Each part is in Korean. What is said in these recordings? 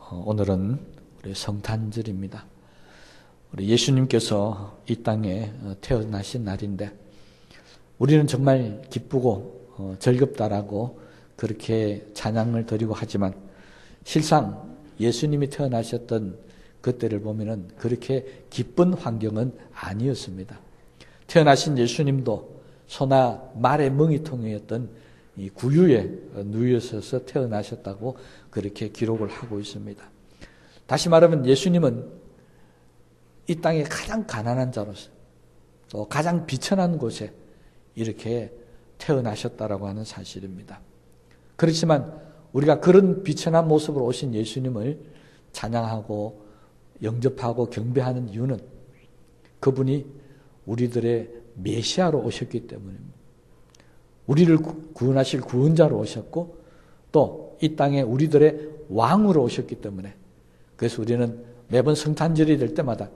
오늘은 우리 성탄절입니다. 우리 예수님께서 이 땅에 태어나신 날인데 우리는 정말 기쁘고 즐겁다라고 그렇게 찬양을 드리고 하지만 실상 예수님이 태어나셨던 그때를 보면은 그렇게 기쁜 환경은 아니었습니다. 태어나신 예수님도 소나 말의 멍이통이었던 이 구유에 누이셔서 태어나셨다고 그렇게 기록을 하고 있습니다. 다시 말하면 예수님은 이 땅의 가장 가난한 자로서 또 가장 비천한 곳에 이렇게 태어나셨다라고 하는 사실입니다. 그렇지만 우리가 그런 비천한 모습으로 오신 예수님을 찬양하고 영접하고 경배하는 이유는 그분이 우리들의 메시아로 오셨기 때문입니다. 우리를 구원하실 구원자로 오셨고 또 이 땅에 우리들의 왕으로 오셨기 때문에 그래서 우리는 매번 성탄절이 될 때마다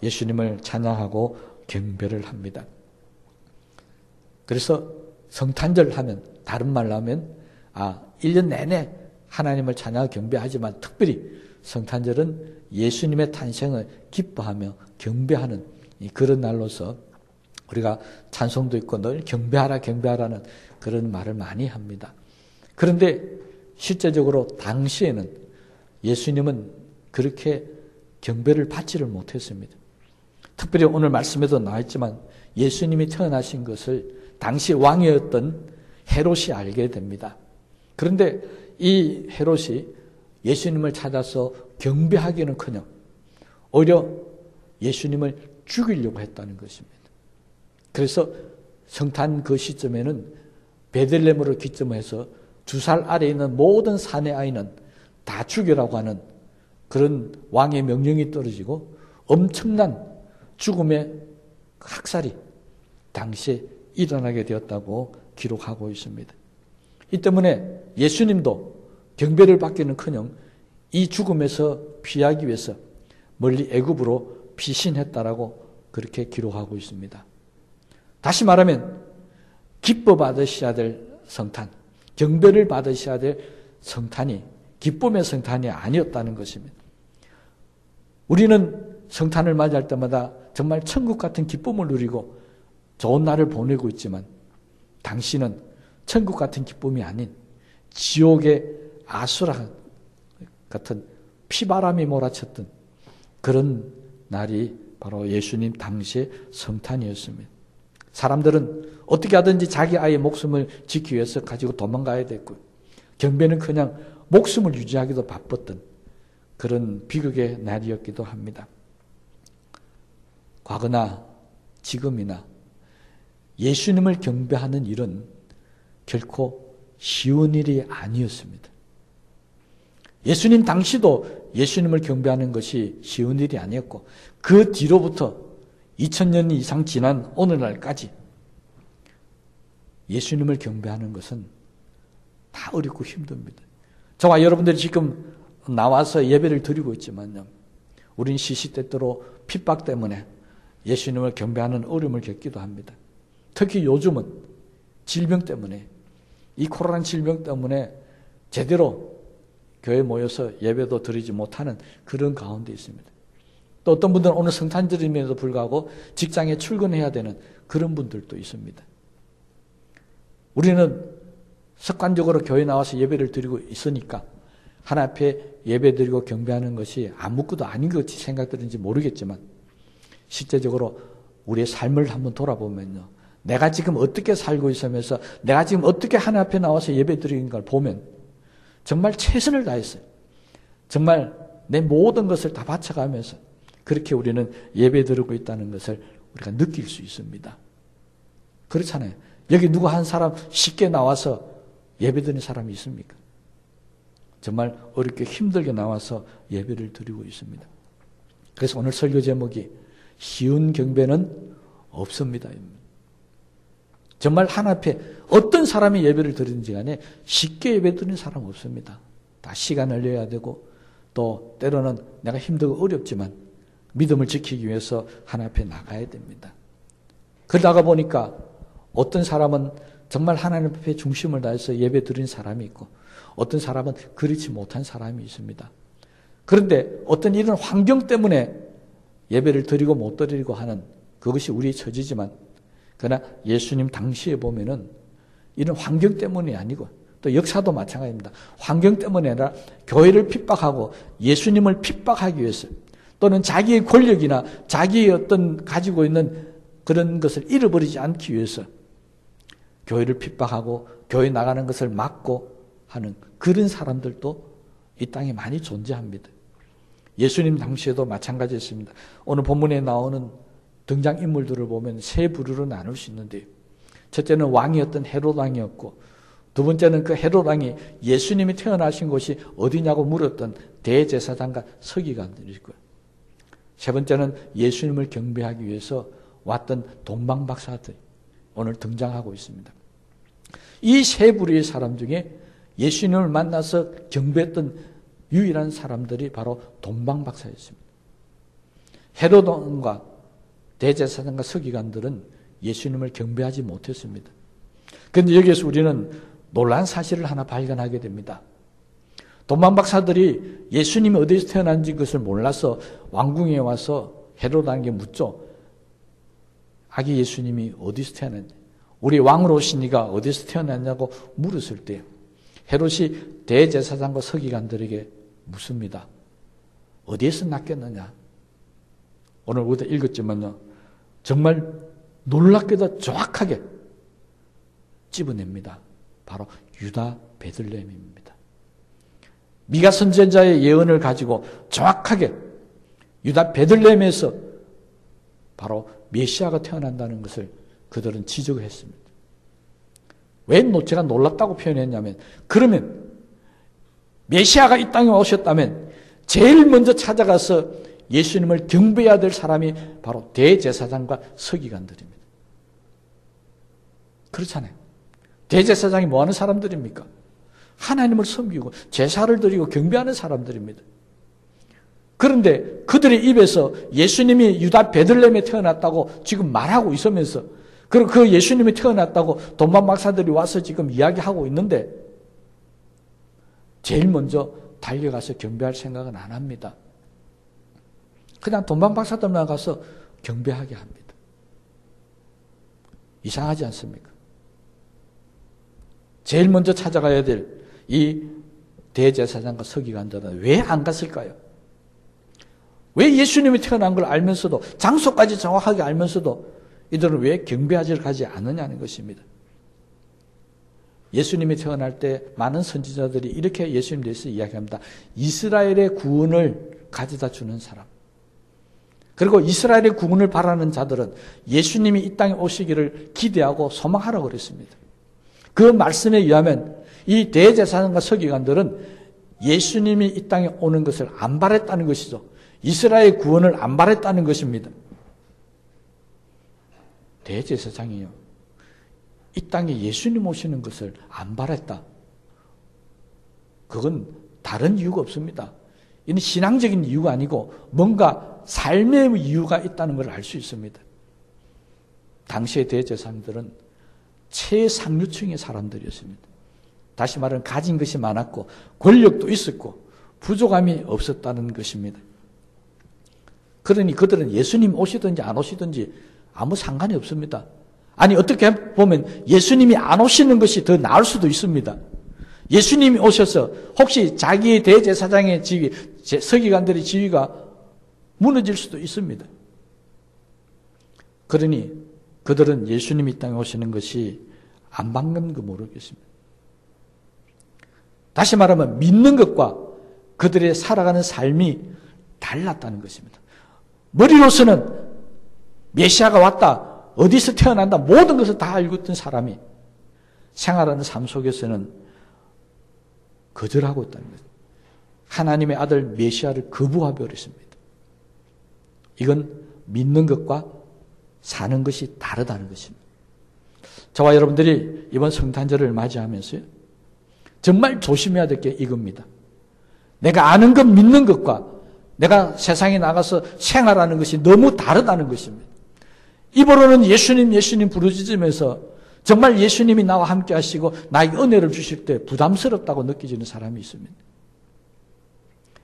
예수님을 찬양하고 경배를 합니다. 그래서 성탄절 하면 다른 말로 하면 1년 내내 하나님을 찬양하고 경배하지만 특별히 성탄절은 예수님의 탄생을 기뻐하며 경배하는 그런 날로서 우리가 찬송도 있고 늘 경배하라 경배하라는 그런 말을 많이 합니다. 그런데 실제적으로 당시에는 예수님은 그렇게 경배를 받지를 못했습니다. 특별히 오늘 말씀에도 나와있지만 예수님이 태어나신 것을 당시 왕이었던 헤롯이 알게 됩니다. 그런데 이 헤롯이 예수님을 찾아서 경배하기는커녕 오히려 예수님을 죽이려고 했다는 것입니다. 그래서 성탄 그 시점에는 베들레헴으로 기점해서 2살 아래에 있는 모든 사내 아이는 다 죽여라고 하는 그런 왕의 명령이 떨어지고 엄청난 죽음의 학살이 당시에 일어나게 되었다고 기록하고 있습니다. 이 때문에 예수님도 경배를 받기는커녕 이 죽음에서 피하기 위해서 멀리 애굽으로 피신했다라고 그렇게 기록하고 있습니다. 다시 말하면 기뻐 받으셔야 될 성탄, 경배를 받으셔야 될 성탄이 기쁨의 성탄이 아니었다는 것입니다. 우리는 성탄을 맞이할 때마다 정말 천국 같은 기쁨을 누리고 좋은 날을 보내고 있지만 당신은 천국 같은 기쁨이 아닌 지옥의 아수라 같은 피바람이 몰아쳤던 그런 날이 바로 예수님 당시의 성탄이었습니다. 사람들은 어떻게 하든지 자기 아이의 목숨을 지키기 위해서 가지고 도망가야 됐고 경배는 그냥 목숨을 유지하기도 바빴던 그런 비극의 날이었기도 합니다. 과거나 지금이나 예수님을 경배하는 일은 결코 쉬운 일이 아니었습니다. 예수님 당시도 예수님을 경배하는 것이 쉬운 일이 아니었고 그 뒤로부터 2000년 이상 지난 오늘날까지 예수님을 경배하는 것은 다 어렵고 힘듭니다. 저와 여러분들이 지금 나와서 예배를 드리고 있지만요. 우린 시시때때로 핍박 때문에 예수님을 경배하는 어려움을 겪기도 합니다. 특히 요즘은 질병 때문에 이 코로나 질병 때문에 제대로 교회에 모여서 예배도 드리지 못하는 그런 가운데 있습니다. 또 어떤 분들은 오늘 성탄절임에도 불구하고 직장에 출근해야 되는 그런 분들도 있습니다. 우리는 습관적으로 교회 나와서 예배를 드리고 있으니까 하나님 앞에 예배 드리고 경배하는 것이 아무것도 아닌 것 같이 생각되는지 모르겠지만 실제적으로 우리의 삶을 한번 돌아보면요. 내가 지금 어떻게 살고 있으면서 내가 지금 어떻게 하나님 앞에 나와서 예배 드리는 걸 보면 정말 최선을 다했어요. 정말 내 모든 것을 다 바쳐가면서 그렇게 우리는 예배 드리고 있다는 것을 우리가 느낄 수 있습니다. 그렇잖아요. 여기 누구 한 사람 쉽게 나와서 예배 드리는 사람이 있습니까? 정말 어렵게 힘들게 나와서 예배를 드리고 있습니다. 그래서 오늘 설교 제목이 쉬운 경배는 없습니다. 정말 하나님 앞에 어떤 사람이 예배를 드리는지 간에 쉽게 예배 드리는 사람 없습니다. 다 시간을 내야 되고 또 때로는 내가 힘들고 어렵지만 믿음을 지키기 위해서 하나님 앞에 나가야 됩니다. 그러다가 보니까 어떤 사람은 정말 하나님 앞에 중심을 다해서 예배 드리는 사람이 있고 어떤 사람은 그렇지 못한 사람이 있습니다. 그런데 어떤 이런 환경 때문에 예배를 드리고 못 드리고 하는 그것이 우리의 처지지만, 그러나 예수님 당시에 보면은 이런 환경 때문이 아니고, 또 역사도 마찬가지입니다. 환경 때문이 아니라 교회를 핍박하고 예수님을 핍박하기 위해서, 또는 자기의 권력이나 자기의 어떤 가지고 있는 그런 것을 잃어버리지 않기 위해서 교회를 핍박하고 교회 나가는 것을 막고 하는 그런 사람들도 이 땅에 많이 존재합니다. 예수님 당시에도 마찬가지였습니다. 오늘 본문에 나오는 등장인물들을 보면 세 부류로 나눌 수 있는데요. 첫째는 왕이었던 헤롯 왕이었고, 두 번째는 그 헤롯 왕이 예수님이 태어나신 곳이 어디냐고 물었던 대제사장과 서기관들이고요. 세 번째는 예수님을 경배하기 위해서 왔던 동방박사들, 오늘 등장하고 있습니다. 이 세 부류의 사람 중에 예수님을 만나서 경배했던 유일한 사람들이 바로 동방박사였습니다. 헤롯 왕과 대제사장과 서기관들은 예수님을 경배하지 못했습니다. 그런데 여기에서 우리는 놀라운 사실을 하나 발견하게 됩니다. 동방박사들이 예수님이 어디서 태어난지 그것을 몰라서 왕궁에 와서 헤롯 왕에게 묻죠. 아기 예수님이 어디서 태어났냐? 우리 왕으로 오신 이가 어디서 태어났냐고 물었을 때 헤롯이 대제사장과 서기관들에게 묻습니다. 어디에서 낳겠느냐? 오늘 우리가 읽었지만요, 정말 놀랍게도 정확하게 찝어냅니다. 바로 유다 베들레헴입니다. 미가 선지자의 예언을 가지고 정확하게 유다 베들레헴에서 바로 메시아가 태어난다는 것을 그들은 지적을 했습니다. 왜 제가 놀랍다고 표현했냐면, 그러면 메시아가 이 땅에 오셨다면 제일 먼저 찾아가서 예수님을 경배해야 될 사람이 바로 대제사장과 서기관들입니다. 그렇잖아요. 대제사장이 뭐 하는 사람들입니까? 하나님을 섬기고 제사를 드리고 경배하는 사람들입니다. 그런데 그들의 입에서 예수님이 유다 베들레헴에 태어났다고 지금 말하고 있으면서, 그리고 그 예수님이 태어났다고 동방박사들이 와서 지금 이야기하고 있는데 제일 먼저 달려가서 경배할 생각은 안 합니다. 그냥 동방박사들만 가서 경배하게 합니다. 이상하지 않습니까? 제일 먼저 찾아가야 될 이 대제사장과 서기관들은 왜 안 갔을까요? 왜 예수님이 태어난 걸 알면서도, 장소까지 정확하게 알면서도 이들은 왜 경배하지를 가지 않느냐는 것입니다. 예수님이 태어날 때 많은 선지자들이 이렇게 예수님에 대해서 이야기합니다. 이스라엘의 구원을 가져다 주는 사람. 그리고 이스라엘의 구원을 바라는 자들은 예수님이 이 땅에 오시기를 기대하고 소망하라고 그랬습니다. 그 말씀에 의하면 이 대제사장과 서기관들은 예수님이 이 땅에 오는 것을 안 바랬다는 것이죠. 이스라엘의 구원을 안 바랬다는 것입니다. 대제사장이요, 이 땅에 예수님 오시는 것을 안 바랬다. 그건 다른 이유가 없습니다. 이는 신앙적인 이유가 아니고 뭔가 삶의 이유가 있다는 걸 알 수 있습니다. 당시의 대제사장들은 최상류층의 사람들이었습니다. 다시 말하면 가진 것이 많았고 권력도 있었고 부족함이 없었다는 것입니다. 그러니 그들은 예수님 오시든지 안 오시든지 아무 상관이 없습니다. 아니, 어떻게 보면 예수님이 안 오시는 것이 더 나을 수도 있습니다. 예수님이 오셔서 혹시 자기의 대제사장의 지위, 서기관들의 지위가 무너질 수도 있습니다. 그러니 그들은 예수님이 이 땅에 오시는 것이 안 반갑는 거 모르겠습니다. 다시 말하면 믿는 것과 그들의 살아가는 삶이 달랐다는 것입니다. 머리로서는 메시아가 왔다, 어디서 태어난다, 모든 것을 다 알고 있던 사람이 생활하는 삶 속에서는 거절하고 있다는 것입니다. 하나님의 아들 메시아를 거부하여 버렸습니다. 이건 믿는 것과 사는 것이 다르다는 것입니다. 저와 여러분들이 이번 성탄절을 맞이하면서요, 정말 조심해야 될 게 이겁니다. 내가 아는 것, 믿는 것과 내가 세상에 나가서 생활하는 것이 너무 다르다는 것입니다. 입으로는 예수님, 예수님 부르짖으면서 정말 예수님이 나와 함께 하시고 나에게 은혜를 주실 때 부담스럽다고 느껴지는 사람이 있습니다.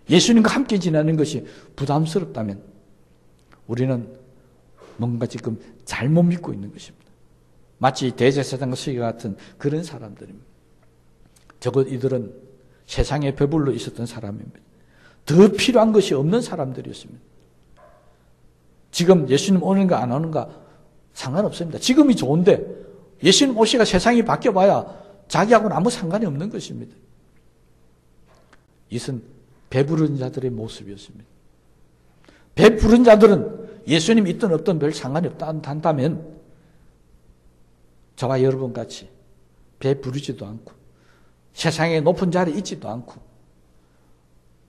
예수님과 함께 지내는 것이 부담스럽다면 우리는 뭔가 지금 잘못 믿고 있는 것입니다. 마치 대제사장과 서기관 같은 그런 사람들입니다. 적어도 이들은 세상에 배불러 있었던 사람입니다. 더 필요한 것이 없는 사람들이었습니다. 지금 예수님 오는가 안 오는가 상관없습니다. 지금이 좋은데 예수님 오시가 세상이 바뀌어봐야 자기하고는 아무 상관이 없는 것입니다. 이것은 배부른 자들의 모습이었습니다. 배부른 자들은 예수님 있든 없든 별 상관이 없다 한다면 저와 여러분 같이 배부르지도 않고 세상에 높은 자리에 있지도 않고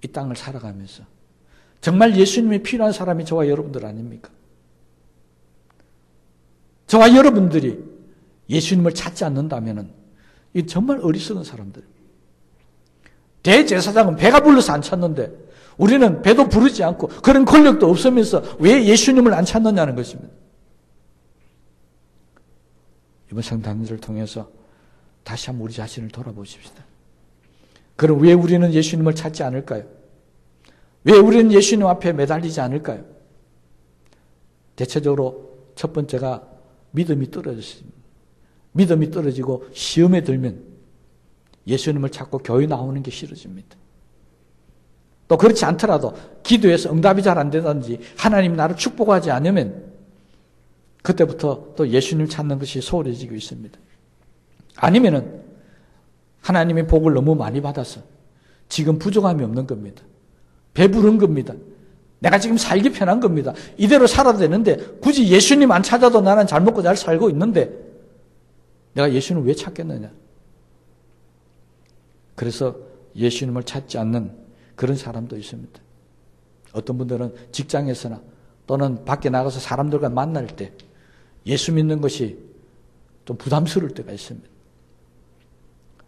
이 땅을 살아가면서 정말 예수님이 필요한 사람이 저와 여러분들 아닙니까? 저와 여러분들이 예수님을 찾지 않는다면 이 정말 어리석은 사람들입니다. 대제사장은 배가 불러서 안 찾는데 우리는 배도 부르지 않고 그런 권력도 없으면서 왜 예수님을 안 찾느냐는 것입니다. 이번 성탄절을 통해서 다시 한번 우리 자신을 돌아보십시다. 그럼 왜 우리는 예수님을 찾지 않을까요? 왜 우리는 예수님 앞에 매달리지 않을까요? 대체적으로 첫 번째가 믿음이 떨어졌습니다. 믿음이 떨어지고 시험에 들면 예수님을 찾고 교회 나오는 게 싫어집니다. 또 그렇지 않더라도 기도해서 응답이 잘 안 되든지 하나님 나를 축복하지 않으면 그때부터 또 예수님 찾는 것이 소홀해지고 있습니다. 아니면은 하나님의 복을 너무 많이 받아서 지금 부족함이 없는 겁니다. 배부른 겁니다. 내가 지금 살기 편한 겁니다. 이대로 살아도 되는데 굳이 예수님 안 찾아도 나는 잘 먹고 잘 살고 있는데 내가 예수님을 왜 찾겠느냐. 그래서 예수님을 찾지 않는 그런 사람도 있습니다. 어떤 분들은 직장에서나 또는 밖에 나가서 사람들과 만날 때 예수 믿는 것이 좀 부담스러울 때가 있습니다.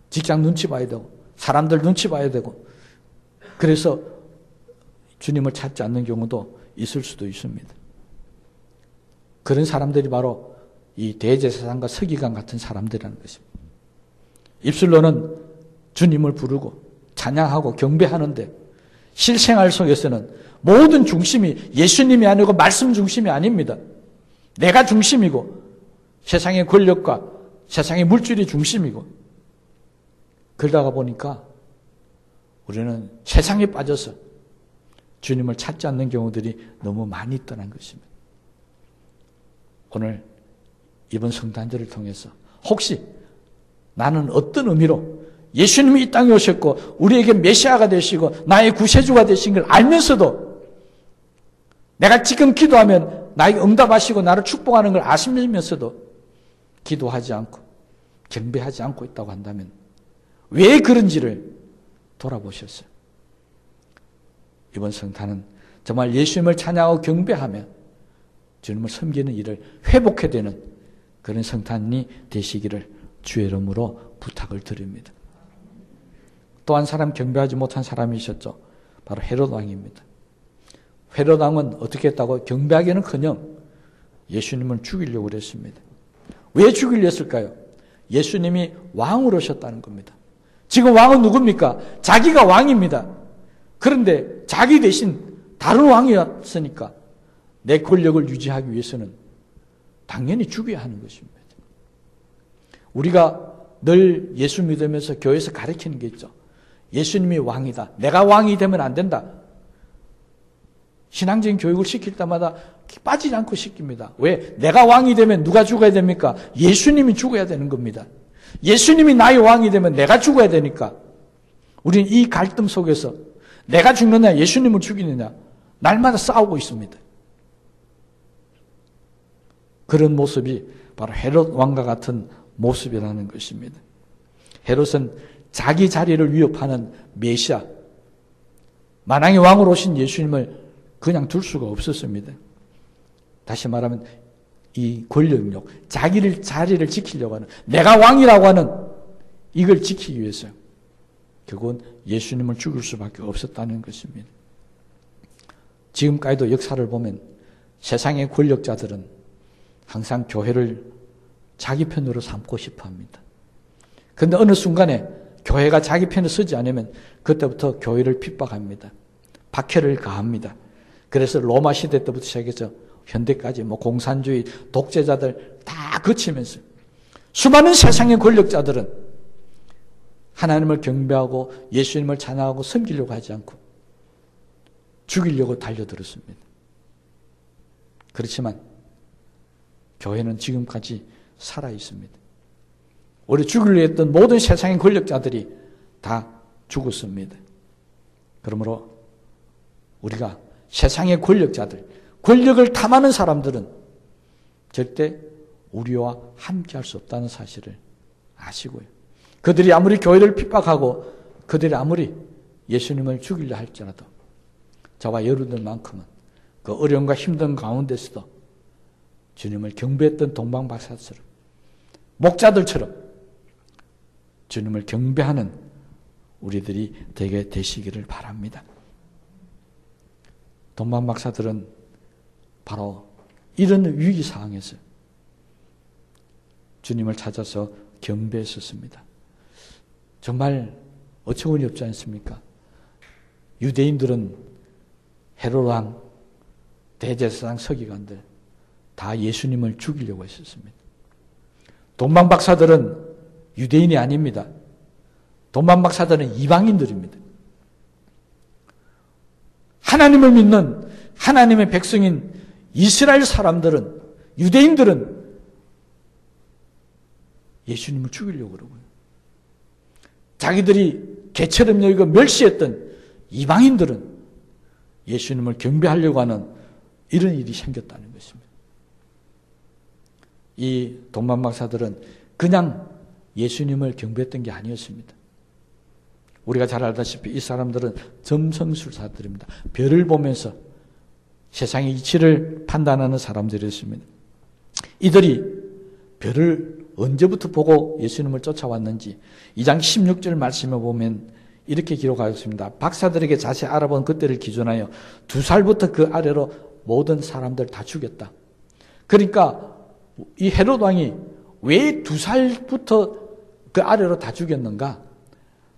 직장 눈치 봐야 되고 사람들 눈치 봐야 되고 그래서 주님을 찾지 않는 경우도 있을 수도 있습니다. 그런 사람들이 바로 이 대제사장과 서기관 같은 사람들이라는 것입니다. 입술로는 주님을 부르고 찬양하고 경배하는데 실생활 속에서는 모든 중심이 예수님이 아니고 말씀 중심이 아닙니다. 내가 중심이고 세상의 권력과 세상의 물질이 중심이고 그러다가 보니까 우리는 세상에 빠져서 주님을 찾지 않는 경우들이 너무 많이 있다는 것입니다. 오늘 이번 성탄절을 통해서 혹시 나는 어떤 의미로 예수님이 이 땅에 오셨고 우리에게 메시아가 되시고 나의 구세주가 되신 걸 알면서도 내가 지금 기도하면 나에게 응답하시고 나를 축복하는 걸 아시면서도 기도하지 않고 경배하지 않고 있다고 한다면 왜 그런지를 돌아보셨어요. 이번 성탄은 정말 예수님을 찬양하고 경배하며 주님을 섬기는 일을 회복해야 되는 그런 성탄이 되시기를 주의 이름으로 부탁을 드립니다. 또 한 사람 경배하지 못한 사람이 있었죠. 바로 헤롯 왕입니다. 헤롯 왕은 어떻게 했다고? 경배하기는커녕 예수님을 죽이려고 그랬습니다. 왜 죽이려 했을까요? 예수님이 왕으로 오셨다는 겁니다. 지금 왕은 누굽니까? 자기가 왕입니다. 그런데 자기 대신 다른 왕이었으니까 내 권력을 유지하기 위해서는 당연히 죽여야 하는 것입니다. 우리가 늘 예수 믿으면서 교회에서 가르치는 게 있죠. 예수님이 왕이다. 내가 왕이 되면 안 된다. 신앙적인 교육을 시킬 때마다 빠지지 않고 시킵니다. 왜? 내가 왕이 되면 누가 죽어야 됩니까? 예수님이 죽어야 되는 겁니다. 예수님이 나의 왕이 되면 내가 죽어야 되니까 우리는 이 갈등 속에서 내가 죽느냐 예수님을 죽이느냐 날마다 싸우고 있습니다. 그런 모습이 바로 헤롯 왕과 같은 모습이라는 것입니다. 헤롯은 자기 자리를 위협하는 메시아, 만왕의 왕으로 오신 예수님을 그냥 둘 수가 없었습니다. 다시 말하면 이 권력력, 자리를 지키려고 하는, 내가 왕이라고 하는 이걸 지키기 위해서 결국은 예수님을 죽일 수밖에 없었다는 것입니다. 지금까지도 역사를 보면 세상의 권력자들은 항상 교회를 자기 편으로 삼고 싶어 합니다. 그런데 어느 순간에 교회가 자기 편을 서지 않으면 그때부터 교회를 핍박합니다. 박해를 가합니다. 그래서 로마 시대 때부터 시작해서 현대까지 공산주의 독재자들 다 거치면서 수많은 세상의 권력자들은 하나님을 경배하고 예수님을 찬양하고 섬기려고 하지 않고 죽이려고 달려들었습니다. 그렇지만 교회는 지금까지 살아 있습니다. 우리 죽이려 했던 모든 세상의 권력자들이 다 죽었습니다. 그러므로 우리가 세상의 권력자들, 권력을 탐하는 사람들은 절대 우리와 함께 할 수 없다는 사실을 아시고요. 그들이 아무리 교회를 핍박하고 그들이 아무리 예수님을 죽이려 할지라도 저와 여러분들만큼은 그 어려움과 힘든 가운데서도 주님을 경배했던 동방박사처럼 목자들처럼 주님을 경배하는 우리들이 되게 되시기를 바랍니다. 동방박사들은 바로 이런 위기 상황에서 주님을 찾아서 경배했었습니다. 정말 어처구니 없지 않습니까? 유대인들은 헤롯 왕, 대제사장 서기관들 다 예수님을 죽이려고 했었습니다. 동방박사들은 유대인이 아닙니다. 동방박사들은 이방인들입니다. 하나님을 믿는 하나님의 백성인 이스라엘 사람들은, 유대인들은 예수님을 죽이려고 그러고요. 자기들이 개처럼 여기고 멸시했던 이방인들은 예수님을 경배하려고 하는 이런 일이 생겼다는 것입니다. 이 동방박사들은 그냥 예수님을 경배했던 게 아니었습니다. 우리가 잘 알다시피 이 사람들은 점성술사들입니다. 별을 보면서 세상의 이치를 판단하는 사람들이었습니다. 이들이 별을 언제부터 보고 예수님을 쫓아왔는지 2장 16절 말씀에 보면 이렇게 기록하였습니다. 박사들에게 자세히 알아본 그때를 기준하여 2살부터 그 아래로 모든 사람들 다 죽였다. 그러니까 이 헤롯 왕이 왜 2살부터 그 아래로 다 죽였는가?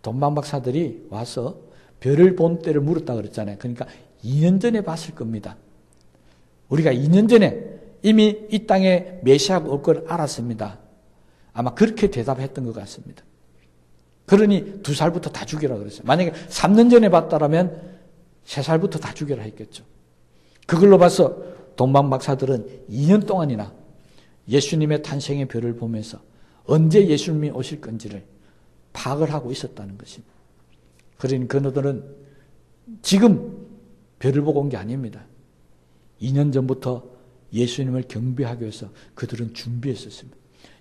동방박사들이 와서 별을 본 때를 물었다 그랬잖아요. 그러니까 2년 전에 봤을 겁니다. 우리가 2년 전에 이미 이 땅에 메시아가 올 걸 알았습니다. 아마 그렇게 대답했던 것 같습니다. 그러니 2살부터 다 죽여라 그랬어요. 만약에 3년 전에 봤다라면 3살부터 다 죽여라 했겠죠. 그걸로 봐서 동방박사들은 2년 동안이나 예수님의 탄생의 별을 보면서 언제 예수님이 오실 건지를 파악을 하고 있었다는 것입니다. 그러니 그들은 지금 별을 보고 온 게 아닙니다. 2년 전부터 예수님을 경배하기 위해서 그들은 준비했었습니다.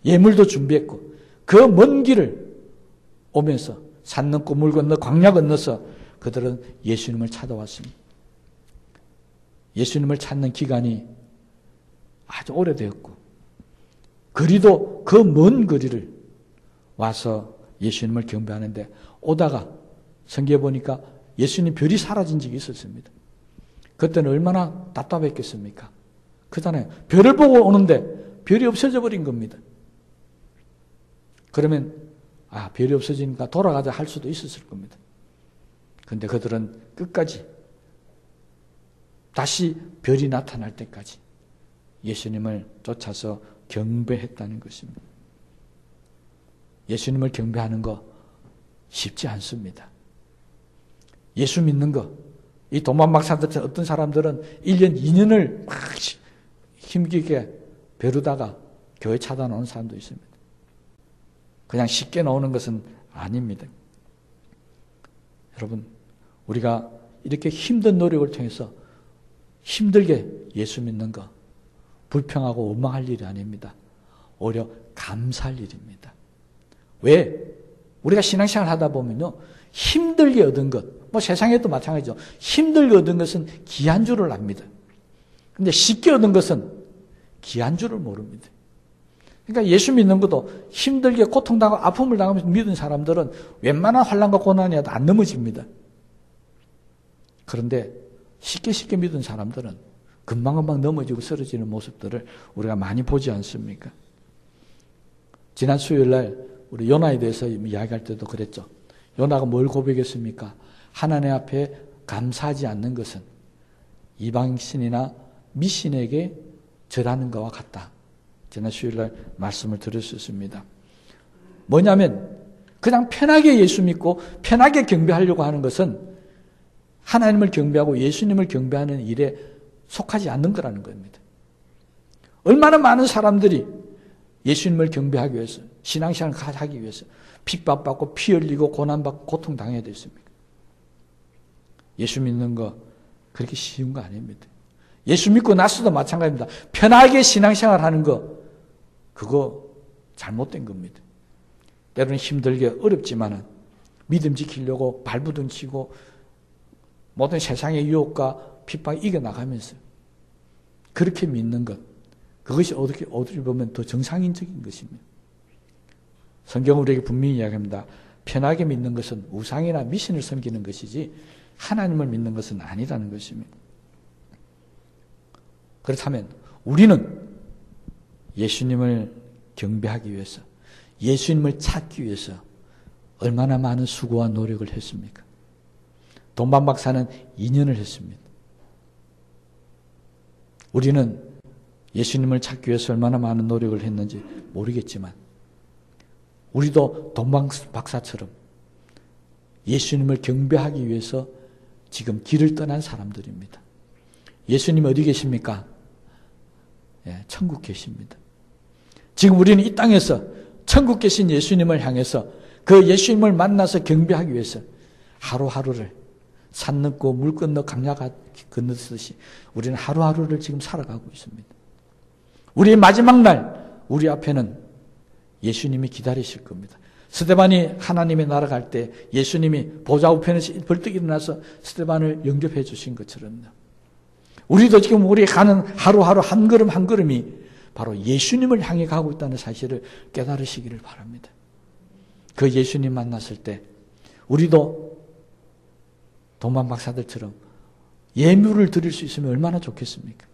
예물도 준비했고 그 먼 길을 오면서 산 넘고 물 건너 광야 건너서 그들은 예수님을 찾아왔습니다. 예수님을 찾는 기간이 아주 오래되었고 거리도 그 먼 거리를 와서 예수님을 경배하는데 오다가 성경에 보니까 예수님 별이 사라진 적이 있었습니다. 그때는 얼마나 답답했겠습니까? 그잖아요. 별을 보고 오는데 별이 없어져 버린 겁니다. 그러면 별이 없어지니까 돌아가자 할 수도 있었을 겁니다. 그런데 그들은 끝까지 다시 별이 나타날 때까지 예수님을 쫓아서 경배했다는 것입니다. 예수님을 경배하는 거 쉽지 않습니다. 예수 믿는 거, 이 동방박사들 어떤 사람들은 1년, 2년을 막 힘기게 벼르다가 교회 찾아오는 사람도 있습니다. 그냥 쉽게 나오는 것은 아닙니다. 여러분, 우리가 이렇게 힘든 노력을 통해서 힘들게 예수 믿는 거 불평하고 원망할 일이 아닙니다. 오히려 감사할 일입니다. 왜? 우리가 신앙생활 하다 보면요, 힘들게 얻은 것, 세상에도 마찬가지죠. 힘들게 얻은 것은 귀한 줄을 압니다. 근데 쉽게 얻은 것은 귀한 줄을 모릅니다. 그러니까 예수 믿는 것도 힘들게 고통당하고 아픔을 당하면서 믿은 사람들은 웬만한 환난과 고난이 와도 안 넘어집니다. 그런데 쉽게 믿은 사람들은 금방금방 넘어지고 쓰러지는 모습들을 우리가 많이 보지 않습니까? 지난 수요일날 우리 요나에 대해서 이야기할 때도 그랬죠. 요나가 뭘 고백했습니까? 하나님 앞에 감사하지 않는 것은 이방신이나 미신에게 절하는 것과 같다. 지난 수요일날 말씀을 드렸었습니다. 뭐냐면 그냥 편하게 예수 믿고 편하게 경배하려고 하는 것은 하나님을 경배하고 예수님을 경배하는 일에 속하지 않는 거라는 겁니다. 얼마나 많은 사람들이 예수님을 경배하기 위해서, 신앙생활을 하기 위해서 핍박받고 피 흘리고 고난받고 고통당해야 됐습니까? 예수 믿는 거 그렇게 쉬운 거 아닙니다. 예수 믿고 나서도 마찬가지입니다. 편하게 신앙생활 하는 거, 그거 잘못된 겁니다. 때로는 힘들게 어렵지만은 믿음 지키려고 발부둥치고 모든 세상의 유혹과 핍박 이겨나가면서 그렇게 믿는 것, 그것이 어떻게 보면 더 정상인적인 것입니다. 성경은 우리에게 분명히 이야기합니다. 편하게 믿는 것은 우상이나 미신을 섬기는 것이지 하나님을 믿는 것은 아니라는 것입니다. 그렇다면 우리는 예수님을 경배하기 위해서, 예수님을 찾기 위해서 얼마나 많은 수고와 노력을 했습니까? 동방 박사는 2년을 했습니다. 우리는 예수님을 찾기 위해서 얼마나 많은 노력을 했는지 모르겠지만 우리도 동방 박사처럼 예수님을 경배하기 위해서 지금 길을 떠난 사람들입니다. 예수님 어디 계십니까? 예, 천국 계십니다. 지금 우리는 이 땅에서 천국 계신 예수님을 향해서 그 예수님을 만나서 경배하기 위해서 하루하루를 산 넘고 물 건너 강야 건너듯이 우리는 하루하루를 지금 살아가고 있습니다. 우리의 마지막 날 우리 앞에는 예수님이 기다리실 겁니다. 스데반이 하나님의 나라 갈 때 예수님이 보좌 우편에서 벌떡 일어나서 스데반을 영접해 주신 것처럼요. 우리도 지금 우리 가는 하루하루 한 걸음 한 걸음이 바로 예수님을 향해 가고 있다는 사실을 깨달으시기를 바랍니다. 그 예수님 만났을 때 우리도 동방 박사들처럼 예물을 드릴 수 있으면 얼마나 좋겠습니까?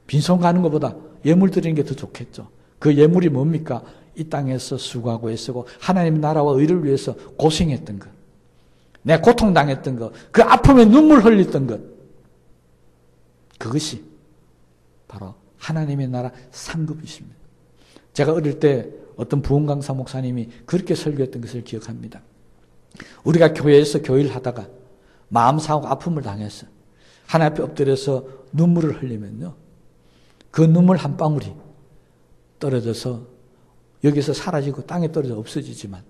빈손 가는 것보다 예물 드리는 게 더 좋겠죠. 그 예물이 뭡니까? 이 땅에서 수고하고 애쓰고 하나님의 나라와 의를 위해서 고생했던 것, 내 고통당했던 것, 그 아픔에 눈물 흘렸던 것, 그것이 바로 하나님의 나라 상급이십니다. 제가 어릴 때 어떤 부흥 강사 목사님이 그렇게 설교했던 것을 기억합니다. 우리가 교회에서 교회를 하다가 마음 상하고 아픔을 당해서 하나님 앞에 엎드려서 눈물을 흘리면요, 그 눈물 한 방울이 떨어져서 여기서 사라지고 땅에 떨어져 없어지지만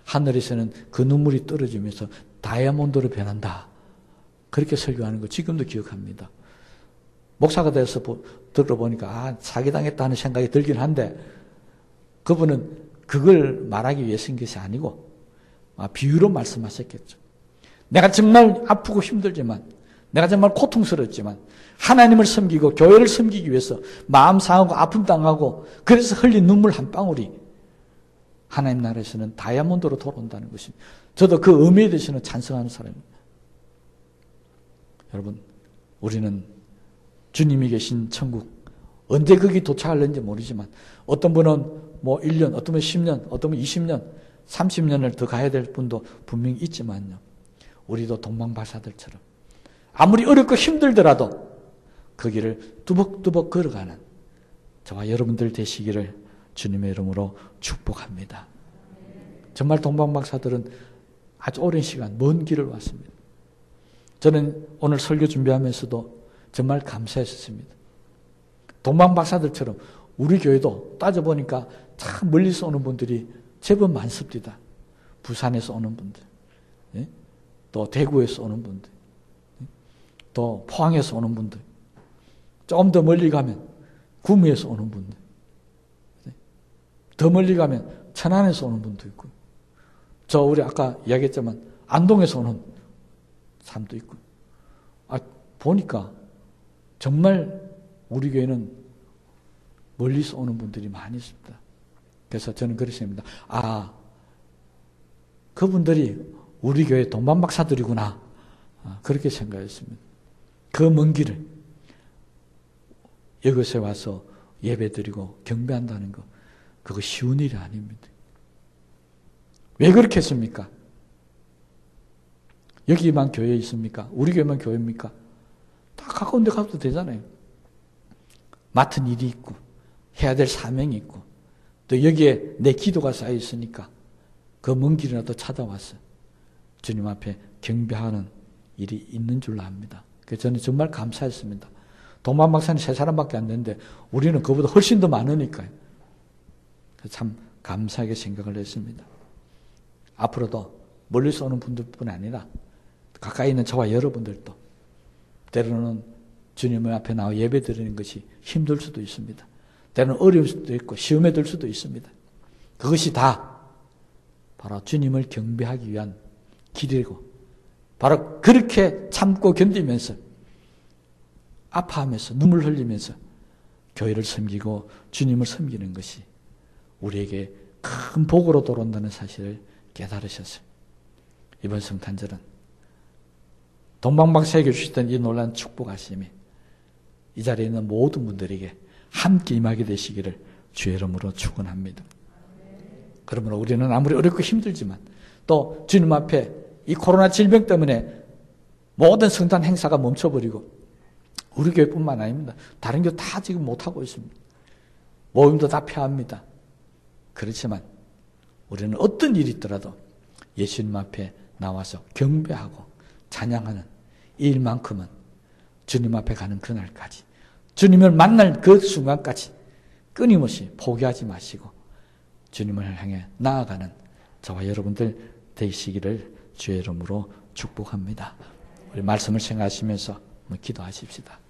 하늘에서는 그 눈물이 떨어지면서 다이아몬드로 변한다. 그렇게 설교하는 거 지금도 기억합니다. 목사가 돼서 들어보니까 사기당했다는 생각이 들긴 한데 그분은 그걸 말하기 위해 쓴 것이 아니고 비유로 말씀하셨겠죠. 내가 정말 아프고 힘들지만, 내가 정말 고통스럽지만 하나님을 섬기고 교회를 섬기기 위해서 마음 상하고 아픔 당하고 그래서 흘린 눈물 한 방울이 하나님 나라에서는 다이아몬드로 돌아온다는 것입니다. 저도 그 의미에 대해서는 찬성하는 사람입니다. 여러분, 우리는 주님이 계신 천국, 언제 거기 도착할는지 모르지만 어떤 분은 뭐 1년, 어떤 분은 10년, 어떤 분은 20년, 30년을 더 가야 될 분도 분명히 있지만요. 우리도 동방박사들처럼 아무리 어렵고 힘들더라도 그 길을 뚜벅뚜벅 걸어가는 저와 여러분들 되시기를 주님의 이름으로 축복합니다. 정말 동방박사들은 아주 오랜 시간 먼 길을 왔습니다. 저는 오늘 설교 준비하면서도 정말 감사했었습니다. 동방박사들처럼 우리 교회도 따져보니까 참 멀리서 오는 분들이 제법 많습니다. 부산에서 오는 분들, 또 대구에서 오는 분들, 또 포항에서 오는 분들, 좀 더 멀리 가면 구미에서 오는 분들, 더 멀리 가면 천안에서 오는 분도 있고, 우리 아까 이야기했지만 안동에서 오는 사람도 있고, 보니까 정말 우리 교회는 멀리서 오는 분들이 많이 있습니다. 그래서 저는 그랬습니다. 그분들이 우리 교회 동방박사들이구나. 그렇게 생각했습니다. 그 먼 길을 이곳에 와서 예배드리고 경배한다는 거, 그거 쉬운 일이 아닙니다. 왜 그렇게 했습니까? 여기만 교회 있습니까? 우리 교회만 교회입니까? 다 가까운 데 가도 되잖아요. 맡은 일이 있고 해야 될 사명이 있고 또 여기에 내 기도가 쌓여 있으니까 그 먼 길이라도 찾아와서 주님 앞에 경배하는 일이 있는 줄로 압니다. 그래서 저는 정말 감사했습니다. 동반 박사는 3사람밖에 안 되는데 우리는 그보다 훨씬 더 많으니까요. 참 감사하게 생각을 했습니다. 앞으로도 멀리서 오는 분들뿐 아니라 가까이 있는 저와 여러분들도 때로는 주님 앞에 나와 예배 드리는 것이 힘들 수도 있습니다. 때로는 어려울 수도 있고 시험에 들 수도 있습니다. 그것이 다 바로 주님을 경배하기 위한 길이고 바로 그렇게 참고 견디면서 아파하면서 눈물 흘리면서 교회를 섬기고 주님을 섬기는 것이 우리에게 큰 복으로 돌아온다는 사실을 깨달으셨어요. 이번 성탄절은 동방박사에게 주셨던 이 놀라운 축복하심이 이 자리에 있는 모든 분들에게 함께 임하게 되시기를 주의 이름으로 축원합니다. 그러므로 우리는 아무리 어렵고 힘들지만 또 주님 앞에 이 코로나 질병 때문에 모든 성탄 행사가 멈춰버리고 우리 교회뿐만 아닙니다. 다른 교회 다 지금 못하고 있습니다. 모임도 다 폐합니다. 그렇지만 우리는 어떤 일이 있더라도 예수님 앞에 나와서 경배하고 찬양하는 이 일만큼은 주님 앞에 가는 그날까지 주님을 만날 그 순간까지 끊임없이 포기하지 마시고 주님을 향해 나아가는 저와 여러분들 되시기를 주의 이름으로 축복합니다. 우리 말씀을 생각하시면서 기도하십시다.